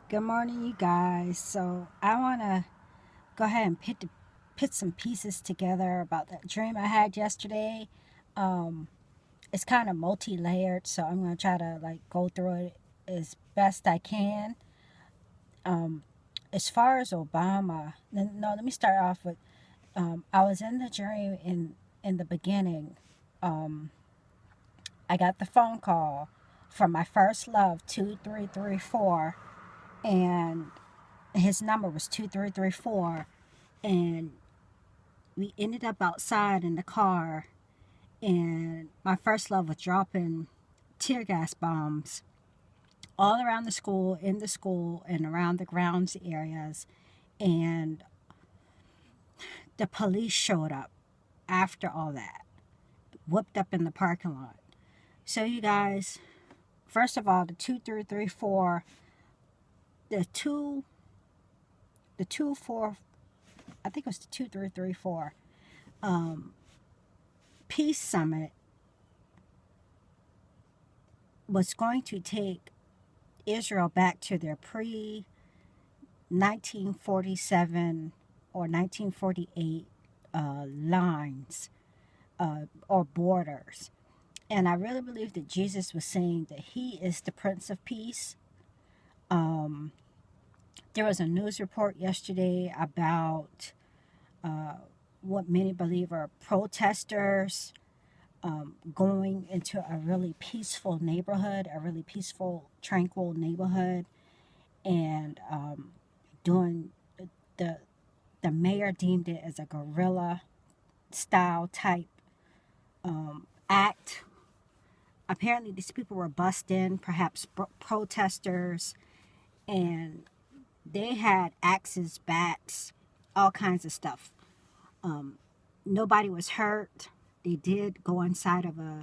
Good morning, you guys. So I want to go ahead and put some pieces together about that dream I had yesterday. Um, it's kind of multi-layered, so I'm gonna try to go through it as best I can. Um, as far as Obama, no, let me start off with. I was in the dream in the beginning. Um, I got the phone call from my first love, 2334, and his number was 2334, and we ended up outside in the car, and my first love was dropping tear gas bombs all around the school, in the school, and around the grounds areas. And the police showed up after all that, whooped up in the parking lot. So, you guys, first of all, the 2334, the two, the 24, I think it was the 2334 Peace Summit was going to take Israel back to their pre 1947 or 1948 lines or borders. And I really believe that Jesus was saying that he is the Prince of Peace. Um, there was a news report yesterday about what many believe are protesters going into a really peaceful neighborhood, a really peaceful, tranquil neighborhood, and doing the the mayor deemed it as a guerrilla style type act. Apparently, these people were bussed in, perhaps protesters, and they had axes, bats, all kinds of stuff. Nobody was hurt. They did go inside of an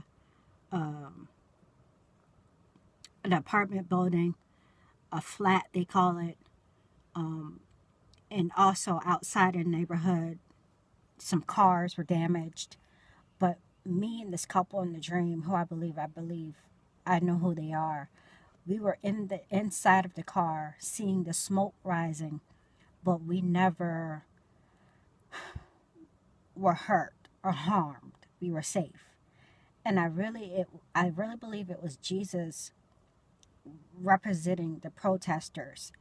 apartment building, a flat they call it, and also outside in the neighborhood, some cars were damaged. But me and this couple in the dream, who I believe I know who they are. We were in the inside of the car, seeing the smoke rising, but we never were hurt or harmed. We were safe, and I really believe it was Jesus representing the protesters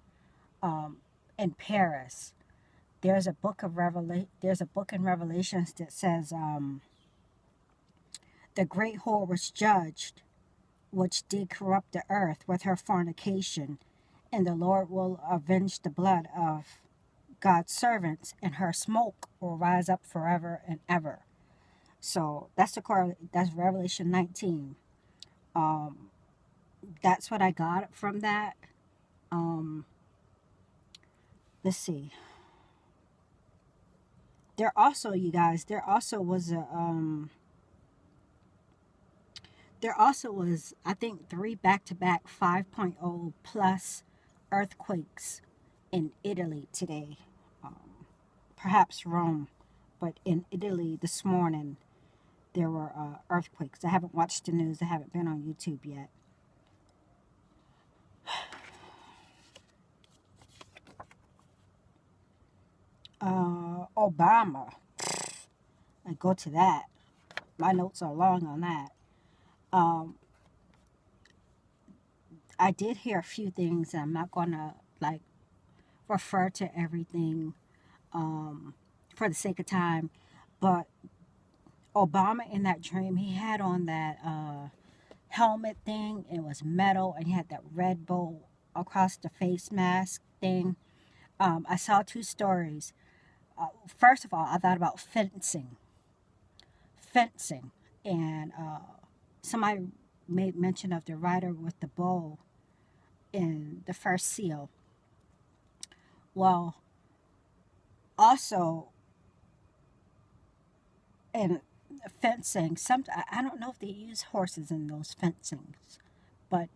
in Paris. There's a book in Revelations that says the great whore was judged, which did corrupt the earth with her fornication, and the Lord will avenge the blood of God's servants, and her smoke will rise up forever and ever. So that's Revelation 19. Um, that's what I got from that. Um, let's see. There also was I think three back-to-back 5.0 plus earthquakes in Italy today. Perhaps Rome, but in Italy this morning there were earthquakes. I haven't watched the news. I haven't been on YouTube yet. Obama. I go to that. My notes are long on that. Um, I did hear a few things, and I'm not gonna refer to everything for the sake of time. But Obama in that dream, he had on that helmet thing. It was metal, and he had that red bow across the face mask thing. I saw two stories. First of all, I thought about fencing, and somebody made mention of the rider with the bow in the first seal. Well, also in fencing, I don't know if they use horses in those fencings, but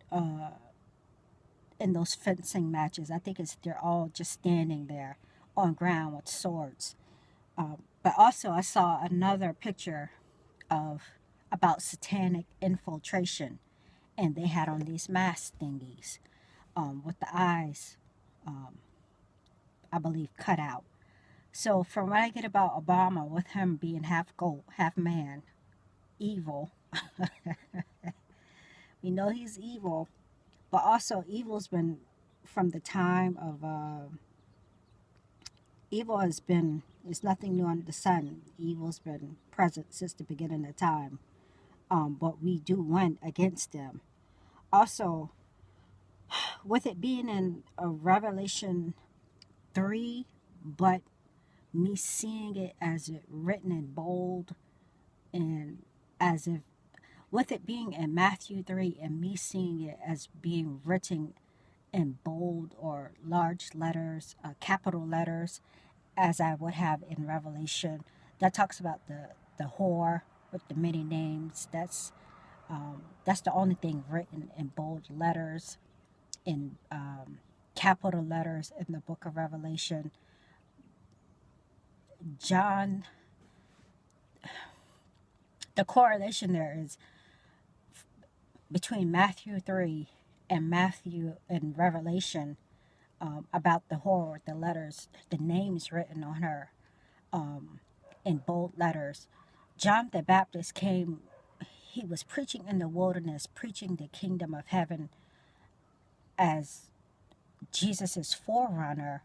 in those fencing matches, I think they're all just standing there on ground with swords. But also, I saw another picture of about satanic infiltration, and they had on these mask thingies with the eyes. I believe, cut out. So from what I get about Obama, with him being half goat, half man, evil, we know he's evil, but also evil's been from the time of evil has been. It's nothing new under the sun. Evil's been present since the beginning of time. But we do win against them. Also, with it being in a Revelation 3, but me seeing it as it written in bold, and as if with it being in Matthew 3 and me seeing it as being written in bold or large letters, capital letters, as I would have in Revelation, that talks about the whore with the many names. That's the only thing written in bold letters, in capital letters in the book of Revelation. John, the correlation there is between Matthew 3 and Matthew and Revelation, about the whore with the letters, the names written on her, in bold letters. John the Baptist came, he was preaching in the wilderness, preaching the kingdom of heaven as Jesus' forerunner,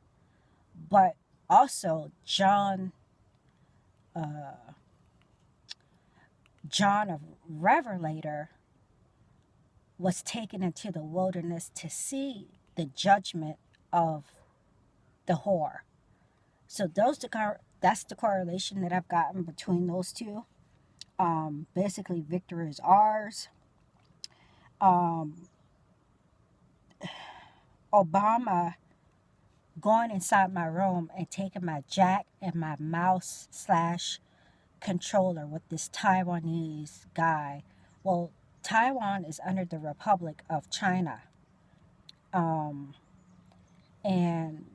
but also John of Revelator was taken into the wilderness to see the judgment of the whore. So that's the correlation that I've gotten between those two. Basically, victory is ours. Obama going inside my room and taking my jack and my mouse slash controller with this Taiwanese guy. Well, Taiwan is under the Republic of China. And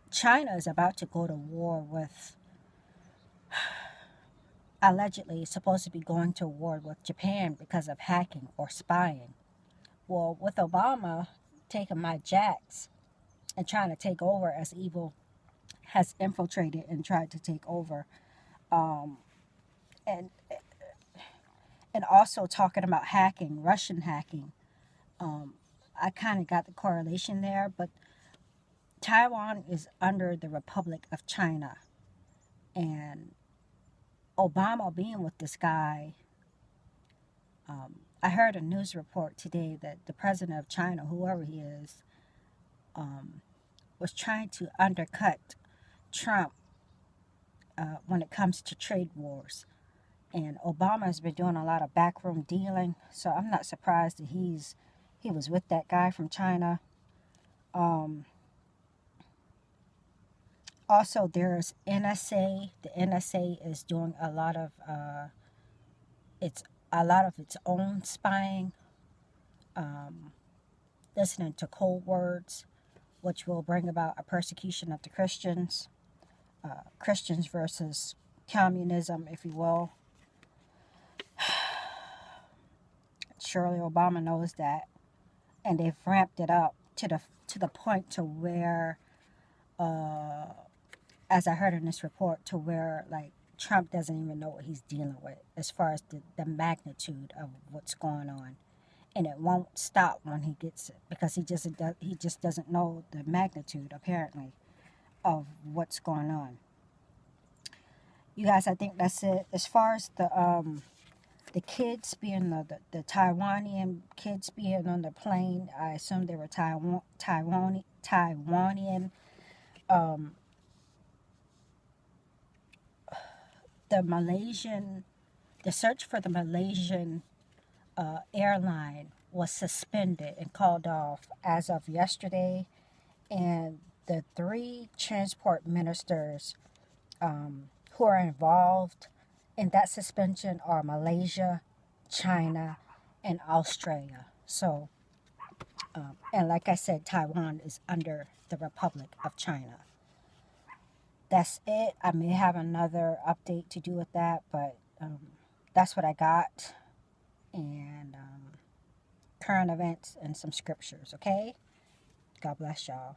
China is about to go to war with, allegedly, is supposed to be going to war with Japan because of hacking or spying. Well, with Obama taking my jacks and trying to take over, as evil has infiltrated and tried to take over, and also talking about hacking, Russian hacking, I kind of got the correlation there. But Taiwan is under the Republic of China, and Obama being with this guy, I heard a news report today that the president of China, whoever he is, was trying to undercut Trump when it comes to trade wars. And Obama has been doing a lot of backroom dealing, so I'm not surprised that he was with that guy from China. Also, there's NSA. The NSA is doing a lot of its own spying, listening to code words, which will bring about a persecution of the Christians, Christians versus communism, if you will. Surely Obama knows that, and they've ramped it up to the point to where, as I heard in this report, to where like Trump doesn't even know what he's dealing with as far as the magnitude of what's going on, and it won't stop when he gets it, because he just doesn't know the magnitude, apparently, of what's going on. You guys, I think that's it. As far as the kids being the Taiwanian kids being on the plane, I assume they were Taiwanian. The search for the Malaysian airline was suspended and called off as of yesterday, and the 3 transport ministers who are involved in that suspension are Malaysia, China, and Australia. So, and like I said, Taiwan is under the Republic of China. That's it. I may have another update to do with that, but that's what I got. And current events and some scriptures, okay? God bless y'all.